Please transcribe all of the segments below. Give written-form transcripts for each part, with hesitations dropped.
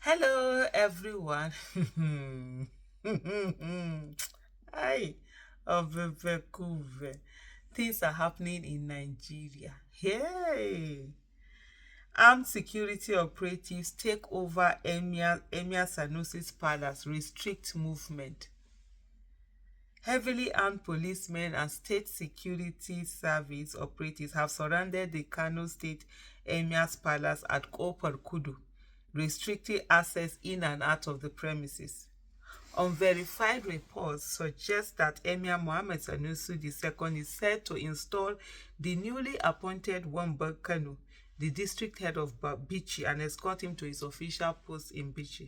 Hello, everyone. Hi, Obevekuve. Things are happening in Nigeria. Hey, armed security operatives take over Emir Sanusi's palace, restrict movement. Heavily armed policemen and state security service operatives have surrounded the Kano State Emir's palace at Kopar Kudu, restricting access in and out of the premises. Unverified reports suggest that Emir Mohammed Sanusi II is said to install the newly appointed Wamba Kano, the district head of Bichi, and escort him to his official post in Bichi.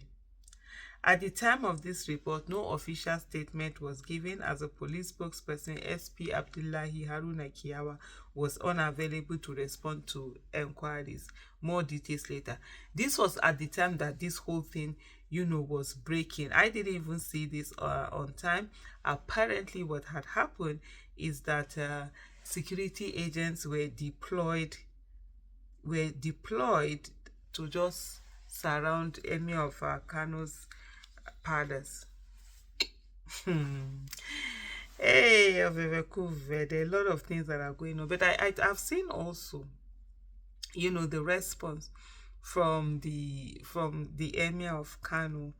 At the time of this report, no official statement was given as a police spokesperson, SP Abdullahi Haruna Kiyawa, was unavailable to respond to inquiries. More details later. This was at the time that this whole thing, was breaking. I didn't even see this on time. Apparently, what had happened is that security agents were deployed to just surround any of Kano's palace. Hey, Ovevekuve, there are a lot of things that are going on, but I've seen also, the response from the Emir of Kano.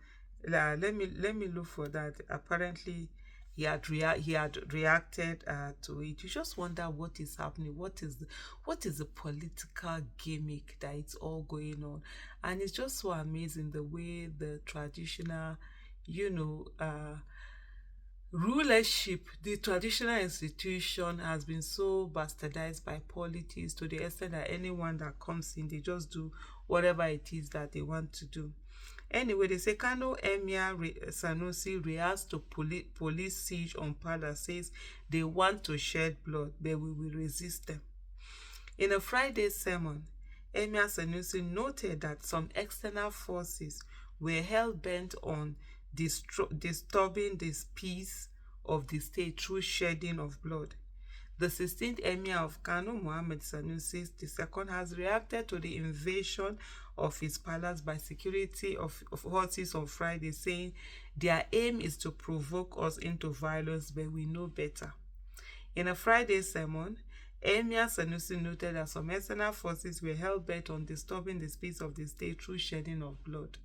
Let me look for that. Apparently, he had reacted to it. You just wonder what is happening. What is the political gimmick that it's all going on, and it's just so amazing the way the traditional, you know, rulership, the traditional institution has been so bastardized by politics to the extent that anyone that comes in, they just do whatever it is that they want to do. Anyway, they say Kano Emir Sanusi reacts to police siege on palace, says they want to shed blood, but we will resist them. In a Friday sermon, Emir Sanusi noted that some external forces were hell-bent on disturbing the peace of the state through shedding of blood. The 16th Emir of Kano, Mohammed Sanusi II, has reacted to the invasion of his palace by security of forces on Friday, saying their aim is to provoke us into violence, but we know better. In a Friday sermon, Emir Sanusi noted that some external forces were hell-bent on disturbing the peace of the state through shedding of blood.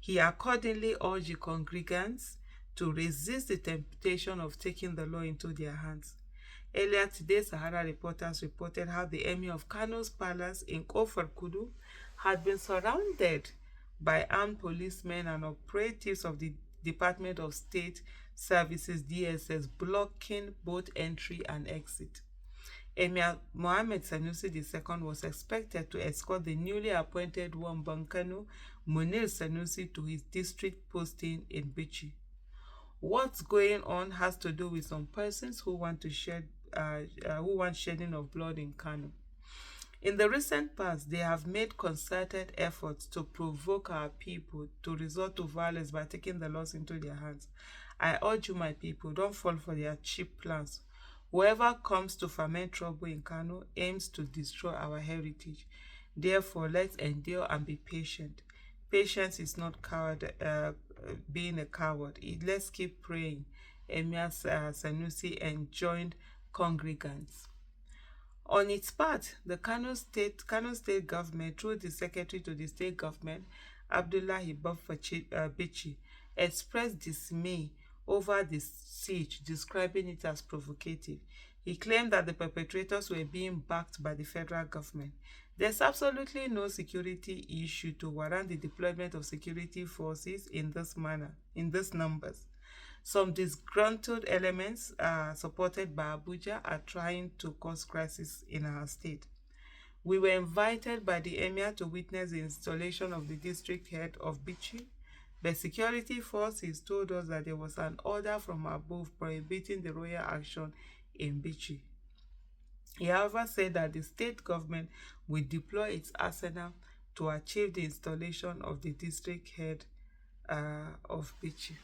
He accordingly urged the congregants to resist the temptation of taking the law into their hands. Earlier today, Sahara reporters reported how the Emir of Kano's palace in Kofar Kudu had been surrounded by armed policemen and operatives of the Department of State Services DSS, blocking both entry and exit. Emir Mohammed Sanusi II was expected to escort the newly appointed Wambankano Munir Sanusi to his district posting in Bichi. What's going on has to do with some persons who want shedding of blood in Kano. In the recent past, they have made concerted efforts to provoke our people to resort to violence by taking the laws into their hands. I urge you, my people, don't fall for their cheap plans. Whoever comes to foment trouble in Kano aims to destroy our heritage. Therefore, let's endure and be patient. Patience is not being a coward. Let's keep praying. Emir Sanusi enjoined congregants. On its part, the Kano State government, through the secretary to the state government, Abdullahi Bichi, expressed dismay over the siege, describing it as provocative. He claimed that the perpetrators were being backed by the federal government. There's absolutely no security issue to warrant the deployment of security forces in this manner, in these numbers. Some disgruntled elements, supported by Abuja, are trying to cause crisis in our state. We were invited by the Emir to witness the installation of the district head of Bichi. The security forces told us that there was an order from above prohibiting the royal action in Bichi. He, however, said that the state government will deploy its arsenal to achieve the installation of the district head of Bichi.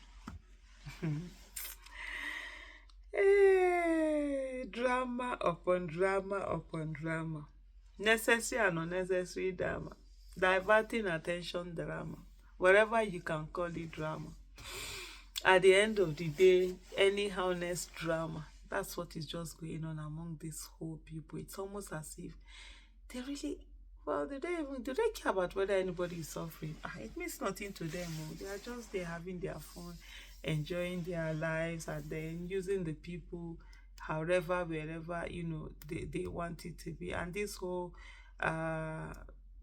Hey, drama upon drama upon drama. Necessary and unnecessary drama. Diverting attention drama. whatever you can call it drama. At the end of the day, anyhowness drama. That's what is just going on among these whole people. It's almost as if they really, well, do they care about whether anybody is suffering? It means nothing to them. Oh. They are just there having their fun, enjoying their lives, and then using the people however, wherever, they want it to be. And this whole uh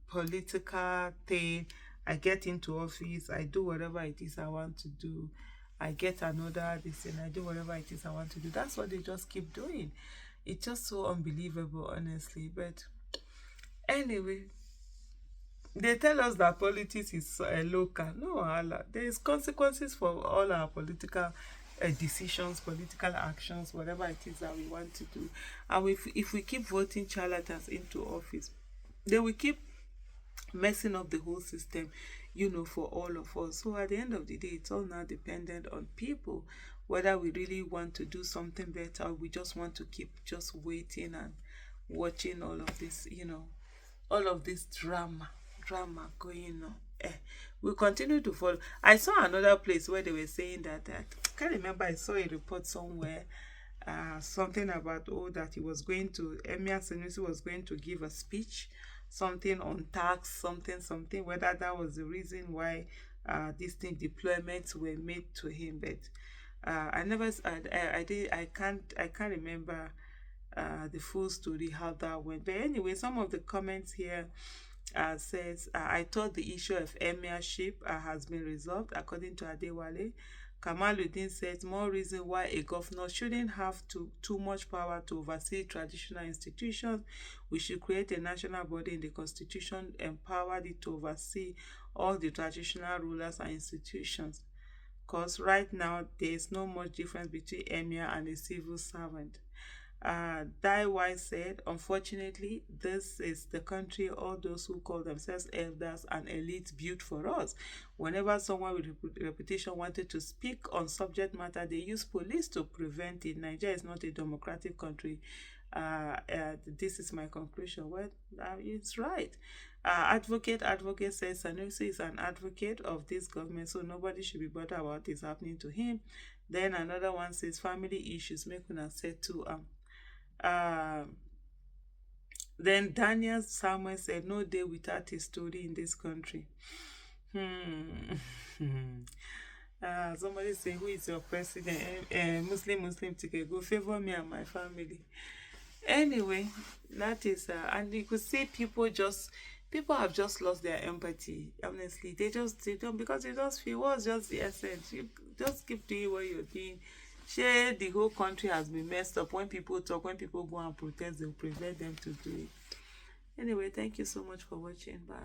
political thing, I get into office, I do whatever it is I want to do. I get another this thing, I do whatever it is I want to do. That's what they just keep doing. It's just so unbelievable, honestly. But anyway, they tell us that politics is local. No, Allah. There is consequences for all our political decisions, political actions, whatever it is that we want to do. And if we keep voting charlatans into office, they will keep messing up the whole system, for all of us. So at the end of the day, it's all now dependent on people, whether we really want to do something better or we just want to keep just waiting and watching all of this drama going on. We continue to follow. I saw another place where they were saying that, I can't remember, I saw a report somewhere, something about, that he was going to, Emir was going to give a speech, something on tax, something, whether that was the reason why these thing deployments were made to him. But I never, I can't remember the full story, how that went. But anyway, some of the comments here says, I thought the issue of emirship has been resolved, according to Adewale. Kamaluddin says, more reason why a governor shouldn't have too much power to oversee traditional institutions. We should create a national body in the constitution, empowered it to oversee all the traditional rulers and institutions. Because right now, there is no much difference between emir and a civil servant. Daiwai said, unfortunately, this is the country all those who call themselves elders and elites built for us. Whenever someone with reputation wanted to speak on subject matter, they use police to prevent it. Nigeria is not a democratic country. This is my conclusion. Well, it's right. Advocate says Sanusi is an advocate of this government, so nobody should be bothered about what is happening to him. Then another one says family issues make una settle. Then Daniel Samuel said, no day without a story in this country. Somebody say, who is your president? Muslim ticket. Go favor me and my family. Anyway, that is, and you could see people have just lost their empathy. Honestly, they don't, because they just feel, what's just the essence? You just keep doing what you're doing. Share the whole country has been messed up. When people talk, when people go and protest, they'll prevent them to do it. Anyway, thank you so much for watching. Bye.